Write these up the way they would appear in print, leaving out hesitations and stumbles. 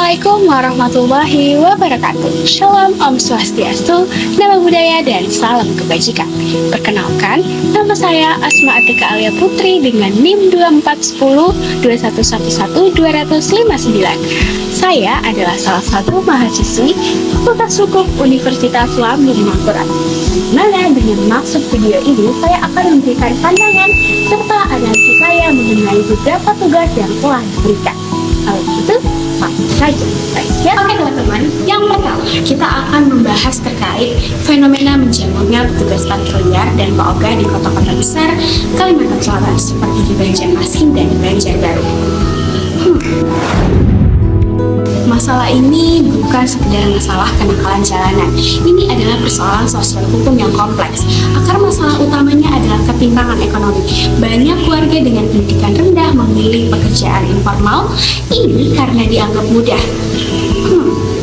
Assalamualaikum warahmatullahi wabarakatuh. Shalom, Om Swastiastu, Namo Buddhaya, dan salam kebajikan. Perkenalkan, nama saya Asma Atika Alia Putri dengan NIM 24102111 Saya adalah salah satu mahasiswi Fakultas Hukum Universitas Lambung Mangkurat. Mana dengan maksud video ini, saya akan memberikan pandangan serta analisis saya mengenai beberapa tugas yang telah diberikan. Kalau begitu, langsung saja. Oke teman-teman, yang pertama kita akan membahas terkait fenomena menjamurnya petugas parkir liar dan POGA di kota-kota besar Kalimantan Selatan seperti di Banjarmasin dan Banjarbaru. Masalah ini bukan sekedar masalah kenakalan jalanan. Ini adalah persoalan sosial hukum yang kompleks. Akar masalah utamanya adalah ketimpangan ekonomi. Banyak keluarga dengan pendidikan rendah memilih pekerjaan informal ini karena dianggap mudah.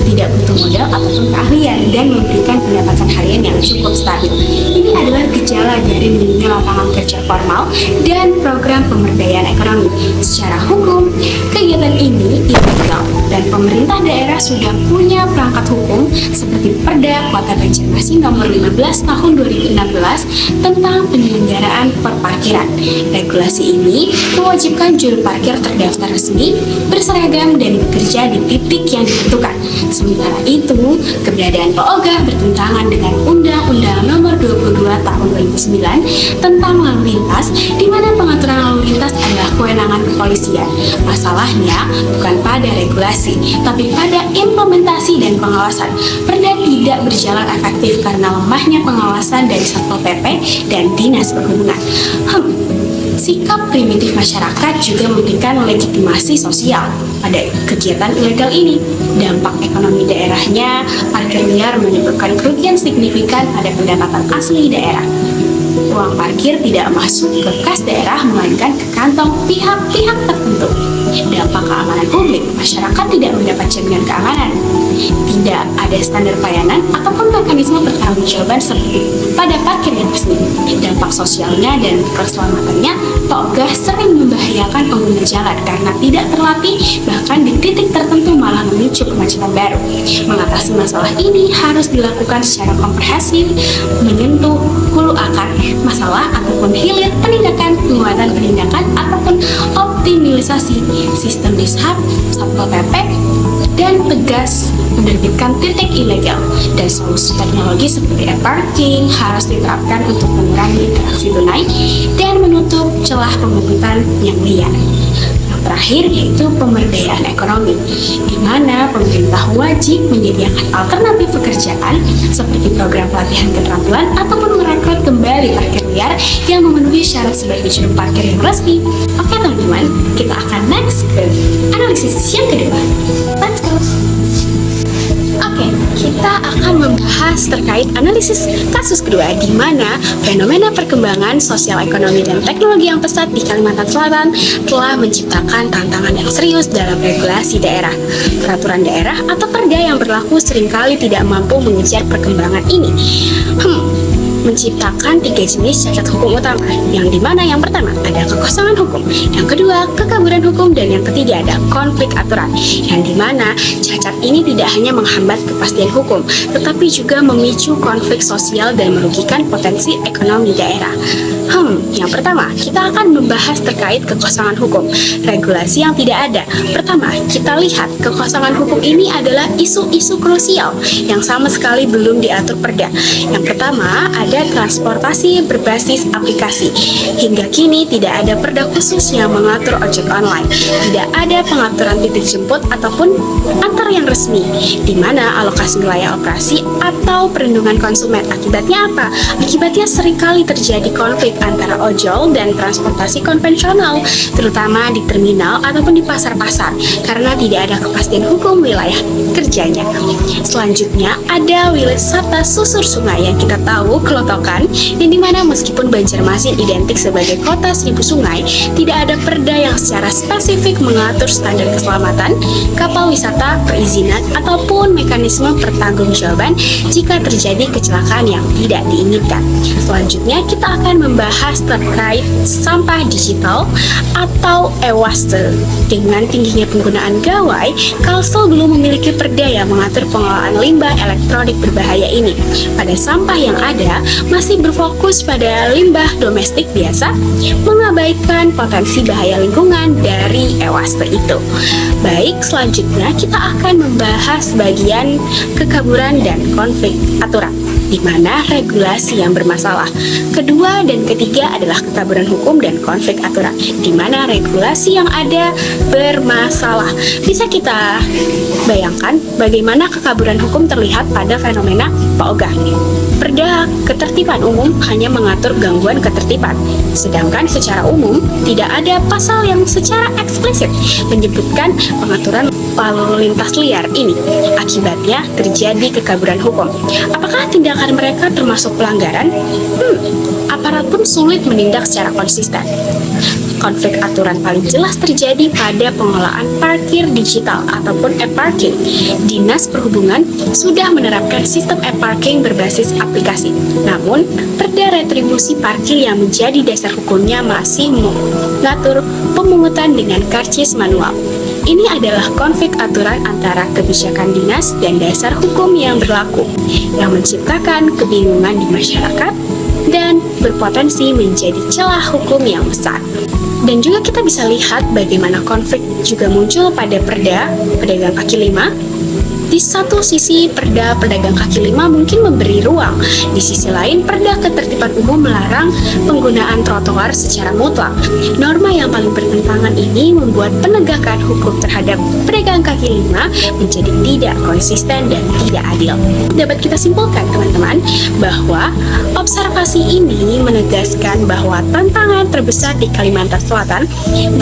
Tidak butuh modal ataupun keahlian dan memberikan pendapatan harian yang cukup stabil. Ini adalah gejala dari minimnya lapangan kerja formal dan program pemberdayaan ekonomi. Secara hukum, kegiatan ini ilegal dan pemerintah daerah sudah punya perangkat hukum seperti Perda Kota Banjarmasin nomor 15 tahun 2016 tentang penyelenggaraan perparkiran. Regulasi ini mewajibkan juru parkir terdaftar resmi, berseragam dan bekerja di titik yang ditentukan. Sementara itu, keberadaan POGA bertentangan dengan Undang-Undang Nomor 22 Tahun 2009 tentang lalu lintas, di mana pengaturan lalu lintas adalah kewenangan kepolisian. Masalahnya bukan pada regulasi, tapi pada implementasi dan pengawasan. Perda tidak berjalan efektif karena lemahnya pengawasan dari Satpol PP dan Dinas Perhubungan. Sikap primitif masyarakat juga memberikan legitimasi sosial pada kegiatan ilegal ini. Dampak ekonomi daerahnya, parkir liar menyebabkan kerugian signifikan pada pendapatan asli daerah. Uang parkir tidak masuk ke kas daerah, melainkan ke kantong pihak-pihak tertentu. Dampak keamanan publik, masyarakat tidak mendapat jaminan keamanan. Tidak ada standar pelayanan ataupun mekanisme pertanggungjawaban seperti pada parkir yang resmi. Dampak sosialnya dan keselamatannya, POGA sering membahayakan pengguna jalan karena tidak terlatih, bahkan di titik tertentu malah memicu kemacetan baru. Mengatasi masalah ini harus dilakukan secara komprehensif, menyentuh hulu akar masalah ataupun hilir penindakan, penguatan penindakan ataupun optimalisasi sistem dishub, Satpol PP, dan tegas menerbitkan titik ilegal. Dan solusi teknologi seperti e-parking harus diterapkan untuk mengurangi interaksi tunai dan menutup celah pemungutan yang liar. Yang terakhir yaitu pemberdayaan ekonomi, di mana pemerintah wajib menyediakan alternatif pekerjaan seperti program pelatihan keterampilan ataupun merekrut kembali parkir liar yang memenuhi syarat sebagai juru parkir yang resmi. Oke teman-teman, kita akan next ke analisis yang kedua. Let's go! Oke, kita akan membahas terkait analisis kasus kedua, di mana fenomena perkembangan sosial ekonomi dan teknologi yang pesat di Kalimantan Selatan telah menciptakan tantangan yang serius dalam regulasi daerah. Peraturan daerah atau perda yang berlaku seringkali tidak mampu mengejar perkembangan ini. Menciptakan 3 jenis cacat hukum utama, yang dimana yang pertama ada kekosongan hukum, yang kedua kekaburan hukum, dan yang ketiga ada konflik aturan, yang dimana cacat ini tidak hanya menghambat kepastian hukum, tetapi juga memicu konflik sosial dan merugikan potensi ekonomi daerah. Yang pertama, kita akan membahas terkait kekosongan hukum, regulasi yang tidak ada. Pertama, kita lihat kekosongan hukum ini adalah isu-isu krusial yang sama sekali belum diatur perda. Yang pertama, ada transportasi berbasis aplikasi. Hingga kini tidak ada perda khusus yang mengatur ojek online. Tidak ada pengaturan titik jemput ataupun antar yang resmi, di mana alokasi wilayah operasi atau perlindungan konsumen. Akibatnya apa? Akibatnya seringkali terjadi konflik antara ojol dan transportasi konvensional, terutama di terminal ataupun di pasar-pasar, karena tidak ada kepastian hukum wilayah kerjanya. Selanjutnya ada wisata susur sungai yang kita tahu tektokan, yang dimana meskipun Banjarmasin identik sebagai kota seribu sungai, tidak ada perda yang secara spesifik mengatur standar keselamatan, kapal wisata, perizinan, ataupun mekanisme pertanggungjawaban jika terjadi kecelakaan yang tidak diinginkan. Selanjutnya, kita akan membahas terkait sampah digital atau e-waste. Dengan tingginya penggunaan gawai, Kalsel belum memiliki perda yang mengatur pengelolaan limbah elektronik berbahaya ini. Pada sampah yang ada, masih berfokus pada limbah domestik biasa, mengabaikan potensi bahaya lingkungan dari e-waste itu. Baik, selanjutnya kita akan membahas bagian kekaburan dan konflik aturan, di mana regulasi yang bermasalah. Kedua dan ketiga adalah kekaburan hukum dan konflik aturan, di mana regulasi yang ada bermasalah. Bisa kita bayangkan bagaimana kekaburan hukum terlihat pada fenomena Pak Ogah. Perda ketertiban umum hanya mengatur gangguan ketertiban, sedangkan secara umum tidak ada pasal yang secara eksplisit menyebutkan pengaturan lalu lintas liar ini. Akibatnya terjadi kekaburan hukum. Apakah tindakan mereka termasuk pelanggaran? Aparat pun sulit menindak secara konsisten. Konflik aturan paling jelas terjadi pada pengelolaan parkir digital ataupun e-parking. Dinas Perhubungan sudah menerapkan sistem e-parking berbasis aplikasi. Namun, perda retribusi parkir yang menjadi dasar hukumnya masih mengatur pemungutan dengan karcis manual. Ini adalah konflik aturan antara kebijakan dinas dan dasar hukum yang berlaku, yang menciptakan kebingungan di masyarakat dan berpotensi menjadi celah hukum yang besar. Dan juga kita bisa lihat bagaimana konflik juga muncul pada perda pedagang kaki lima. Di satu sisi, perda pedagang kaki lima mungkin memberi ruang. Di sisi lain, perda ketertiban umum melarang penggunaan trotoar secara mutlak. Norma yang paling bertentangan ini membuat penegakan hukum terhadap pedagang kaki lima menjadi tidak konsisten dan tidak adil. Dapat kita simpulkan, teman-teman, bahwa observasi ini menegaskan bahwa tantangan terbesar di Kalimantan Selatan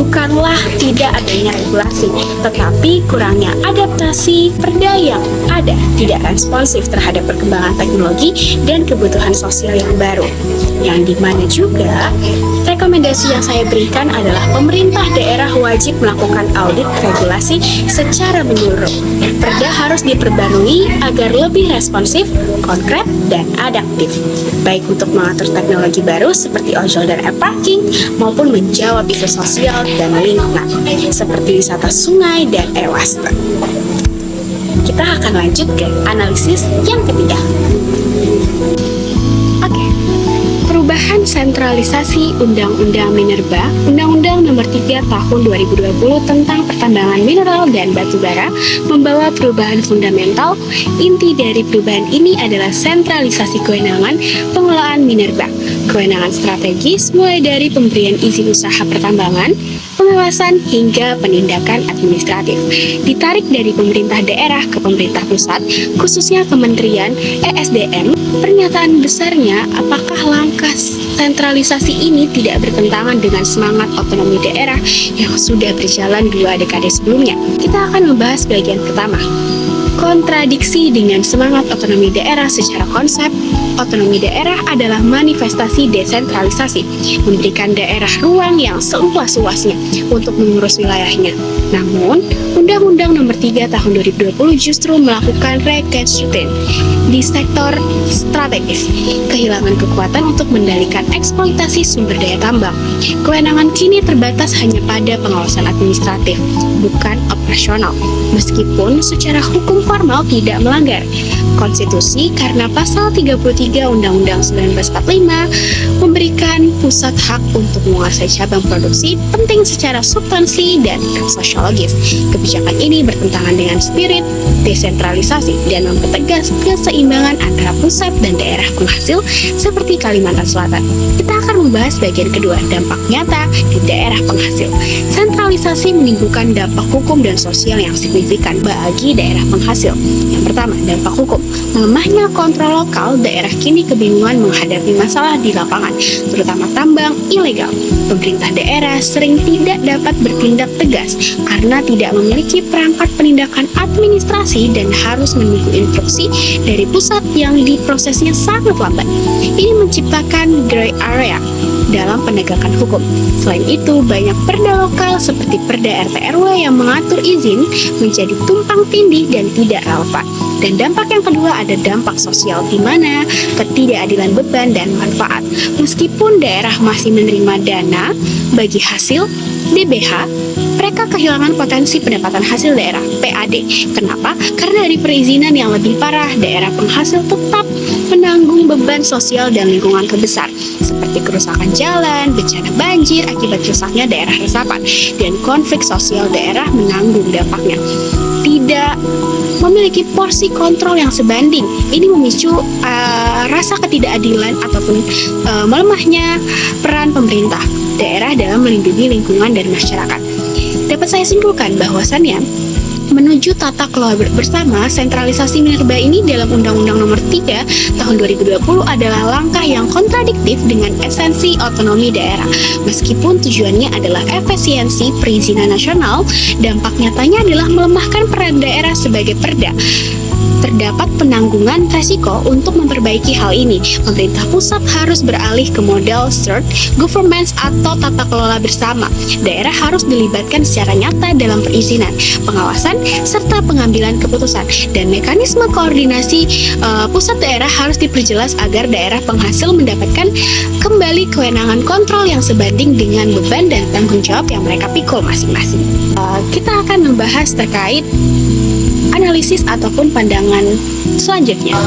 bukanlah tidak adanya regulasi, tetapi kurangnya adaptasi perda yang ada tidak responsif terhadap perkembangan teknologi dan kebutuhan sosial yang baru. Yang dimana juga rekomendasi yang saya berikan adalah pemerintah daerah wajib melakukan audit regulasi secara menyeluruh. Perda harus diperbarui agar lebih responsif, konkret, dan adaptif, baik untuk mengatur teknologi baru seperti ojol dan e-parking maupun menjawab isu sosial dan lingkungan seperti wisata sungai dan e-waste. Kita akan lanjut ke analisis yang ketiga. Oke. Perubahan sentralisasi Undang-Undang Minerba, Undang-Undang Nomor 3 Tahun 2020 tentang pertambangan mineral dan batu bara membawa perubahan fundamental. Inti dari perubahan ini adalah sentralisasi kewenangan pengelolaan minerba, kewenangan strategis mulai dari pemberian izin usaha pertambangan, pengawasan hingga penindakan administratif, ditarik dari pemerintah daerah ke pemerintah pusat, khususnya Kementerian ESDM. Pernyataan besarnya, apakah langkah sentralisasi ini tidak bertentangan dengan semangat otonomi daerah yang sudah berjalan 2 dekade sebelumnya? Kita akan membahas bagian pertama. Kontradiksi dengan semangat otonomi daerah. Secara konsep, otonomi daerah adalah manifestasi desentralisasi, memberikan daerah ruang yang seluas-luasnya untuk mengurus wilayahnya. Namun, Undang-Undang Nomor 3 Tahun 2020 justru melakukan reconstruction di sektor strategis, kehilangan kekuatan untuk mengendalikan eksploitasi sumber daya tambang. Kewenangan kini terbatas hanya pada pengawasan administratif, bukan operasional, meskipun secara hukum formal tidak melanggar konstitusi karena pasal 33 Undang-Undang 1945 memberikan pusat hak untuk menguasai cabang produksi penting secara substansi dan sosiologis. Kebijakan ini bertentangan dengan spirit desentralisasi dan mempertegas keseimbangan antara pusat dan daerah penghasil seperti Kalimantan Selatan. Kita akan membahas bagian kedua, dampak nyata di daerah penghasil. Sentralisasi menimbulkan dampak hukum dan sosial yang signifikan bagi daerah penghasil. Yang pertama, dampak hukum. Melemahnya kontrol lokal, daerah kini kebingungan menghadapi masalah di lapangan, terutama tambang ilegal. Pemerintah daerah sering tidak dapat bertindak tegas karena tidak memiliki perangkat penindakan administrasi dan harus menunggu instruksi dari pusat yang diprosesnya sangat lambat. Ini menciptakan gray area dalam penegakan hukum. Selain itu, banyak perda lokal seperti Perda RT RW yang mengatur izin menjadi tumpang tindih dan tidak relevan. Dan dampak yang kedua ada dampak sosial, di mana ketidakadilan beban dan manfaat. Meskipun daerah masih menerima dana bagi hasil DBH, mereka kehilangan potensi pendapatan hasil daerah PAD. Kenapa? Karena dari perizinan yang lebih parah, daerah penghasil tetap menanggung beban sosial dan lingkungan terbesar seperti kerusakan jalan, bencana banjir akibat rusaknya daerah resapan, dan konflik sosial daerah menanggung dampaknya. Tidak memiliki porsi kontrol yang sebanding. Ini memicu rasa ketidakadilan ataupun melemahnya peran pemerintah daerah dalam melindungi lingkungan dan masyarakat. Dapat saya simpulkan bahwasannya menuju tata kelola bersama, sentralisasi minerba ini dalam Undang-Undang Nomor 3 Tahun 2020 adalah langkah yang kontradiktif dengan esensi otonomi daerah. Meskipun tujuannya adalah efisiensi perizinan nasional, dampak nyatanya adalah melemahkan peran daerah sebagai perda. Terdapat penanggungan resiko untuk memperbaiki hal ini. Pemerintah pusat harus beralih ke model shared governance atau tata kelola bersama. Daerah harus dilibatkan secara nyata dalam perizinan, pengawasan, serta pengambilan keputusan. Dan mekanisme koordinasi pusat daerah harus diperjelas agar daerah penghasil mendapatkan kembali kewenangan kontrol yang sebanding dengan beban dan tanggung jawab yang mereka pikul masing-masing. Kita akan membahas terkait analisis ataupun pandangan selanjutnya.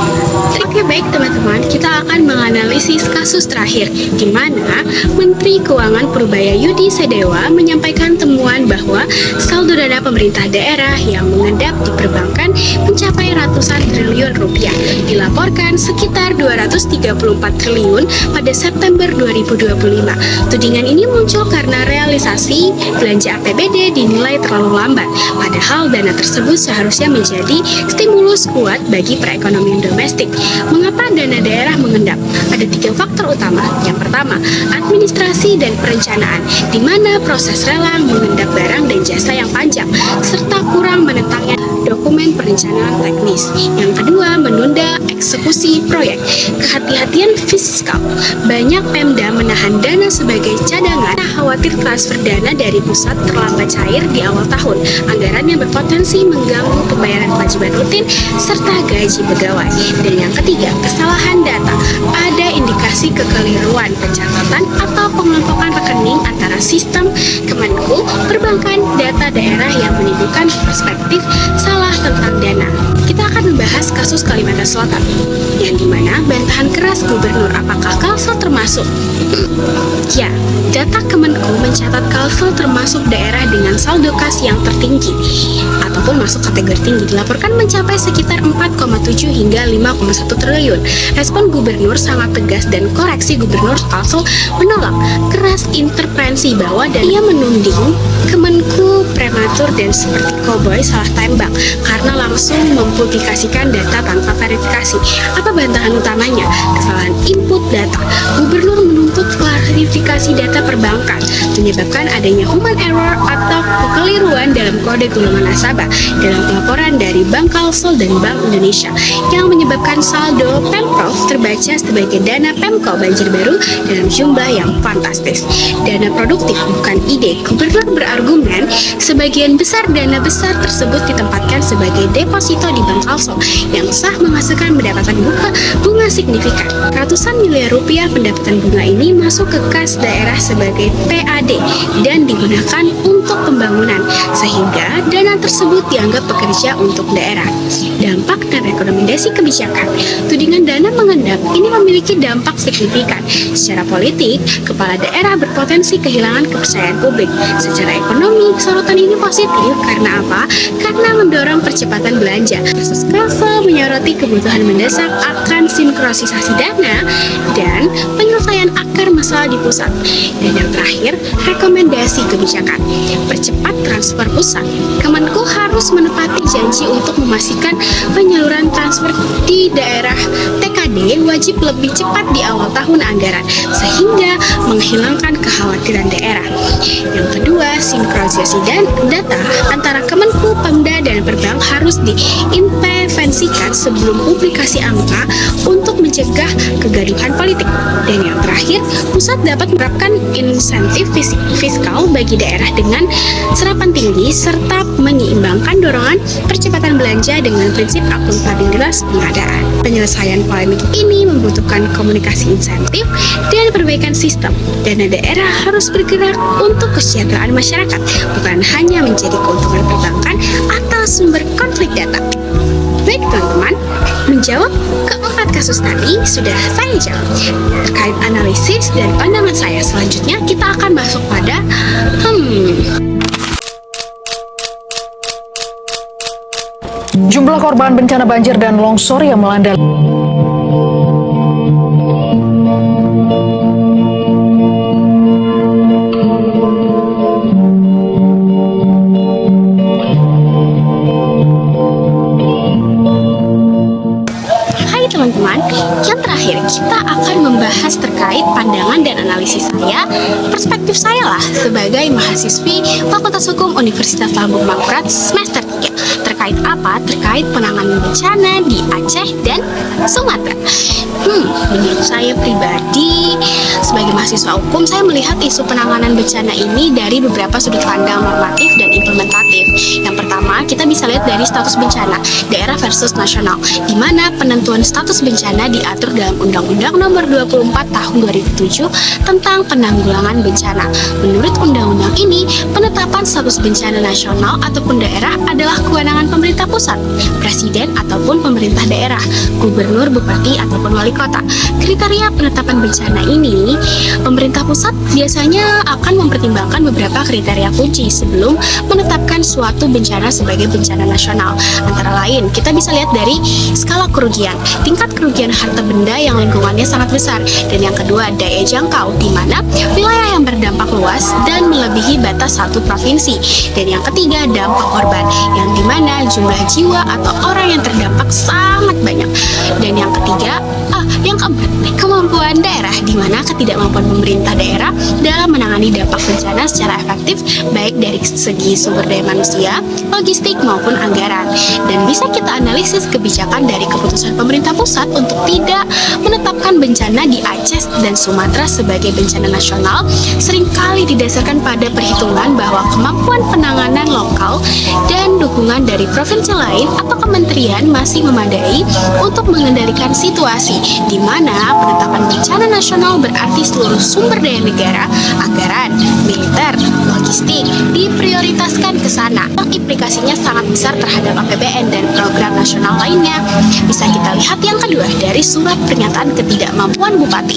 Oke, baik teman-teman, kita akan menganalisis kasus terakhir di mana Menteri Keuangan Purbaya Yudi Sedewa menyampaikan temuan bahwa saldo dana pemerintah daerah yang mengendap di perbankan mencapai ratusan triliun rupiah. Dilaporkan sekitar 234 triliun pada September 2025. Tudingan ini muncul karena realisasi belanja APBD dinilai terlalu lambat, padahal dana tersebut seharusnya menjadi stimulus kuat bagi perekonomian domestik. Mengapa dana daerah mengendap? Ada 3 faktor utama. Yang pertama, administrasi dan perencanaan, di mana proses lelang mengendap barang dan jasa yang panjang, serta kurang menentangnya dokumen perencanaan teknis. Yang kedua, menunda eksekusi proyek. Kehati-hatian fiskal. Banyak Pemda menahan dana sebagai cadangan, khawatir transfer dana dari pusat terlambat cair di awal tahun. Anggaran yang berpotensi mengganggu pembayaran kewajiban rutin serta gaji pegawai. Dan yang ketiga, kesalahan data. Ada indikasi kekeliruan pencatatan atau pengelompokan rekening antara sistem Kemenku, perbankan, data daerah yang menimbulkan perspektif salah tentang dana. Kita akan membahas kasus Kalimantan Selatan, yang dimana bantahan keras gubernur apakah Kalsel termasuk? Ya, data Kemenku mencatat Kalsel termasuk daerah dengan saldo kas yang tertinggi ataupun masuk kategori tinggi, dilaporkan mencapai sekitar 4,7 hingga 5,1 triliun. Respon gubernur sangat tegas dan koreksi gubernur Kalsel menolak keras intervensi bahwa dan ia menuding Kemenku prematur dan seperti koboi salah tembak karena langsung mempublikasikan data tanpa verifikasi. Apa bantahan utamanya? Kesalahan input data. Gubernur menuntut klarifikasi data perbankan, menyebabkan adanya human error atau kekeliruan dalam kode golongan nasabah dalam pelaporan dari Bank Kalsel dan Bank Indonesia, yang menyebabkan saldo Pemprov terbaca sebagai dana Pemko Banjarbaru dalam jumlah yang fantastis. Dana produktif bukan ide. Gubernur berargumen sebagian besar dana besar tersebut ditempatkan sebagai deposito di Bank Kalsel yang sah menghasilkan pendapatan bunga signifikan. Ratusan miliar rupiah pendapatan bunga ini masuk ke kas daerah sebagai PAD dan digunakan untuk pembangunan, sehingga dana tersebut dianggap bekerja untuk daerah. Dampak dan rekomendasi kebijakan. Tudingan dana mengendap ini memiliki dampak signifikan. Secara politik, kepala daerah berpotensi kehilangan kepercayaan publik. Secara ekonomi, sorotan ini positif karena apa? Karena mendorong percepatan belanja. Kasus Kalsel menyoroti kebutuhan mendesak akan sinkronisasi dana dan penyelesaian akar masalah di pusat. Dan yang terakhir, rekomendasi kebijakan. Percepat transfer pusat. Kemenku harus menepati janji untuk memastikan penyaluran transfer di daerah TKD wajib lebih cepat di awal tahun anggaran, sehingga menghilangkan kekhawatiran daerah. Yang kedua, sinkronisasi data antara Kemenku, Pemda, dan Perbank harus diintervensikan sebelum publikasi angka untuk mencegah kegaduhan politik. Dan yang terakhir, pusat dapat menerapkan insentif fiskal bagi daerah dengan serapan tinggi serta menyeimbangkan dorongan percepatan belanja dengan prinsip akuntabilitas pengadaan. Penyelesaian polemik ini membutuhkan komunikasi insentif dan perbaikan sistem. Dana daerah harus bergerak untuk kesejahteraan masyarakat, bukan hanya menjadi keuntungan perbankan atau sumber konflik data. Baik teman-teman, menjawab keempat kasus tadi sudah saya jawab. Terkait analisis dan pandangan saya, selanjutnya kita akan masuk pada jumlah korban bencana banjir dan longsor yang melanda teman-teman, yang terakhir kita akan membahas terkait pandangan dan analisis saya, perspektif saya lah sebagai mahasiswi Fakultas Hukum Universitas Lambung Mangkurat semester 3. Terkait apa? Terkait penanganan bencana di Aceh dan Sumatera. Menurut saya pribadi sebagai mahasiswa hukum, saya melihat isu penanganan bencana ini dari beberapa sudut pandang normatif dan implementatif. Yang pertama, kita bisa lihat dari status bencana daerah versus nasional, di mana penentuan status bencana diatur dalam Undang-Undang Nomor 24 Tahun 2007 tentang penanggulangan bencana. Menurut undang-undang ini, penetapan status bencana nasional ataupun daerah adalah kewenangan pemerintah pusat, presiden ataupun pemerintah daerah, gubernur, bupati ataupun wali kota. Kriteria penetapan bencana ini, pemerintah pusat biasanya akan mempertimbangkan beberapa kriteria kunci sebelum menetapkan suatu bencana sebagai bencana nasional. Antara lain, kita bisa lihat dari skala kerugian, tingkat kerugian harta benda yang lingkungannya sangat besar, dan yang kedua daya jangkau, di mana wilayah yang berdampak luas dan melebihi batas satu provinsi, dan yang ketiga dampak korban, yang dimana jumlah jiwa atau orang yang terdampak sangat banyak, dan yang ketiga yang keempat, kemampuan daerah, di mana ketidakmampuan pemerintah daerah dalam menangani dampak bencana secara efektif, baik dari segi sumber daya manusia, logistik maupun anggaran. Dan bisa kita analisis kebijakan dari keputusan pemerintah pusat untuk tidak menetapkan bencana di Aceh dan Sumatera sebagai bencana nasional seringkali didasarkan pada perhitungan bahwa kemampuan penanganan lokal dan dukungan dari provinsi lain atau kementerian masih memadai untuk mengendalikan situasi, di mana penetapan bencana nasional berarti seluruh sumber daya negara, anggaran, militer, logistik diprioritaskan ke sana. Implikasinya sangat besar terhadap APBN dan program nasional lainnya. Bisa kita lihat yang kedua dari surat pernyataan ketidakmampuan bupati.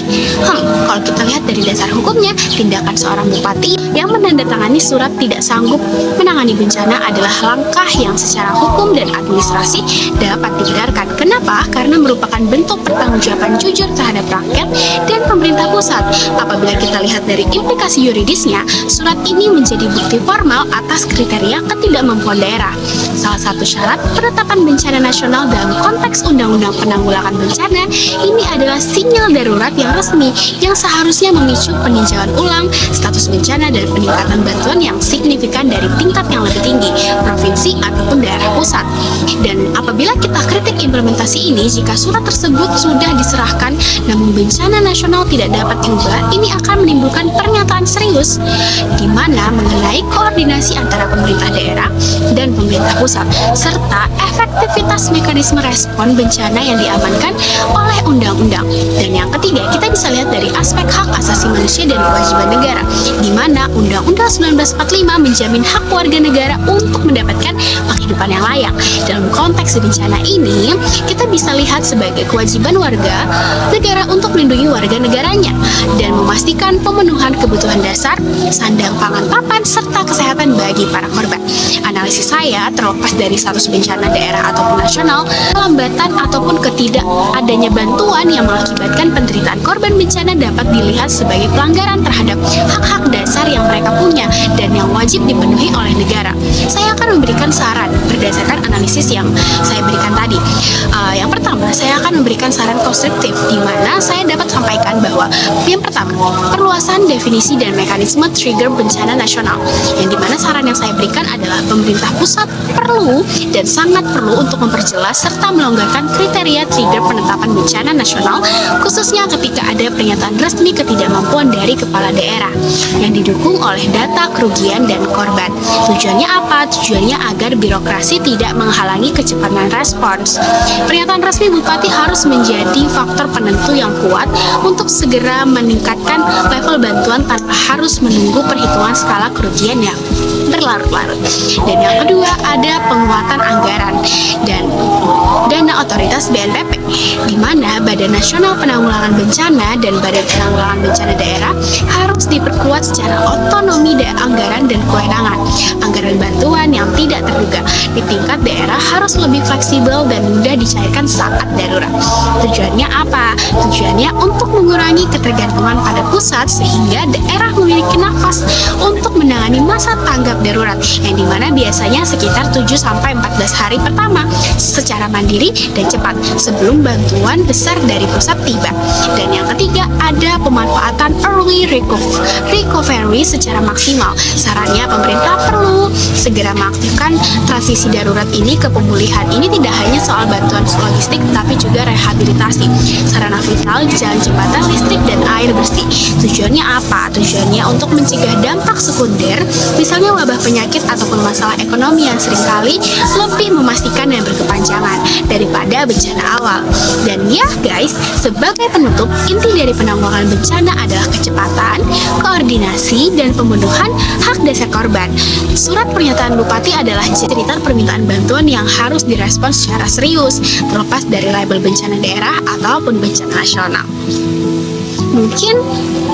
Kalau kita lihat dari dasar hukumnya, tindakan seorang bupati yang menandatangani surat tidak sanggup menangani bencana adalah langkah yang secara hukum dan administrasi dapat dibenarkan. Kenapa? Karena merupakan bentuk pertanggungjawaban jujur terhadap rakyat dan pemerintah pusat. Apabila kita lihat dari implikasi yuridisnya, surat ini menjadi bukti formal atas kriteria ketidakmampuan daerah. Salah satu syarat penetapan bencana nasional dalam konteks Undang-Undang Penanggulangan Bencana ini adalah sinyal darurat yang resmi yang seharusnya memicu peninjauan ulang status bencana dan peningkatan bantuan yang signifikan dari tingkat yang lebih tinggi, provinsi ataupun daerah pusat. Dan apabila kita kritik implementasi ini, jika surat tersebut sudah diserahkan namun bencana nasional tidak dapat diubah, ini akan menimbulkan pernyataan serius di mana mengenai koordinasi antara pemerintah daerah dan pemerintah pusat serta efektivitas mekanisme respon bencana yang diamankan oleh undang-undang. Dan yang ketiga, kita bisa lihat dari aspek hak asasi manusia dan kewajiban negara, di mana Undang-Undang 1945 menjamin hak warga negara untuk mendapatkan penghidupan yang layak. Dalam konteks bencana ini, kita bisa lihat sebagai kewajiban warga negara untuk melindungi warga negaranya dan memastikan pemenuhan kebutuhan dasar, sandang pangan papan, serta kesehatan bagi para korban. Analisis saya, terlepas dari status bencana daerah ataupun nasional, kelambatan ataupun ketidakadanya bantuan yang mengakibatkan penderitaan korban bencana dapat dilihat sebagai sebagai pelanggaran terhadap hak-hak dasar yang mereka punya dan yang wajib dipenuhi oleh negara. Saya akan memberikan saran berdasarkan analisis yang saya berikan tadi. Yang pertama, saya akan memberikan saran konstruktif di mana saya dapat sampaikan bahwa yang pertama, perluasan definisi dan mekanisme trigger bencana nasional. Yang dimana saran yang saya berikan adalah pemerintah pusat perlu dan sangat perlu untuk memperjelas serta melonggarkan kriteria trigger penetapan bencana nasional, khususnya ketika ada pernyataan resmi ketidakmampuan dari kepala daerah yang didukung oleh data kerugian dan korban. Tujuannya apa? Tujuannya agar birokrasi tidak menghalangi kecepatan respons. Pernyataan resmi bupati harus menjadi faktor penentu yang kuat untuk segera meningkatkan level bantuan tanpa harus menunggu perhitungan skala kerugian yang berlarut-larut. Dan yang kedua, ada penguatan anggaran dan dana otoritas BNPB, di mana Badan Nasional Penanggulangan Bencana dan Badan Penanggulangan Bencana Daerah harus diperkuat secara otonomi anggaran dan kewenangan. Anggaran bantuan yang tidak terduga di tingkat daerah harus lebih fleksibel dan mudah dicairkan saat darurat. Tujuannya apa? Tujuannya untuk mengurangi ketergantungan pada pusat sehingga daerah memiliki nafas untuk menangani masa tanggap darurat yang dimana biasanya sekitar 7-14 hari pertama secara mandiri dan cepat sebelum bantuan besar dari pusat tiba. Dan yang ketiga, ada pemanfaatan early recovery secara maksimal. Sarannya pemerintah perlu segera mengaktifkan transisi darurat ini ke pemulihan. Ini tidak hanya soal bantuan logistik tapi juga rehabilitasi sarana vital, jalan, jembatan, listrik, dan air bersih. Tujuannya apa? Tujuannya untuk mencegah dampak sekunder, misalnya wabah penyakit ataupun masalah ekonomi yang seringkali lebih memastikan dan berkepanjangan daripada bencana awal. Dan ya guys, sebagai penutup, inti dari penanggulangan bencana adalah kecepatan, koordinasi, dan pemenuhan hak dasar korban. Surat pernyataan bupati adalah cerita permintaan bantuan yang harus direspons secara serius, terlepas dari label bencana daerah ataupun bencana nasional. Mungkin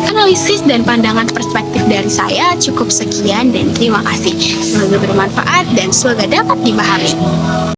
analisis dan pandangan perspektif dari saya cukup sekian dan terima kasih. Semoga bermanfaat dan semoga dapat dipahami.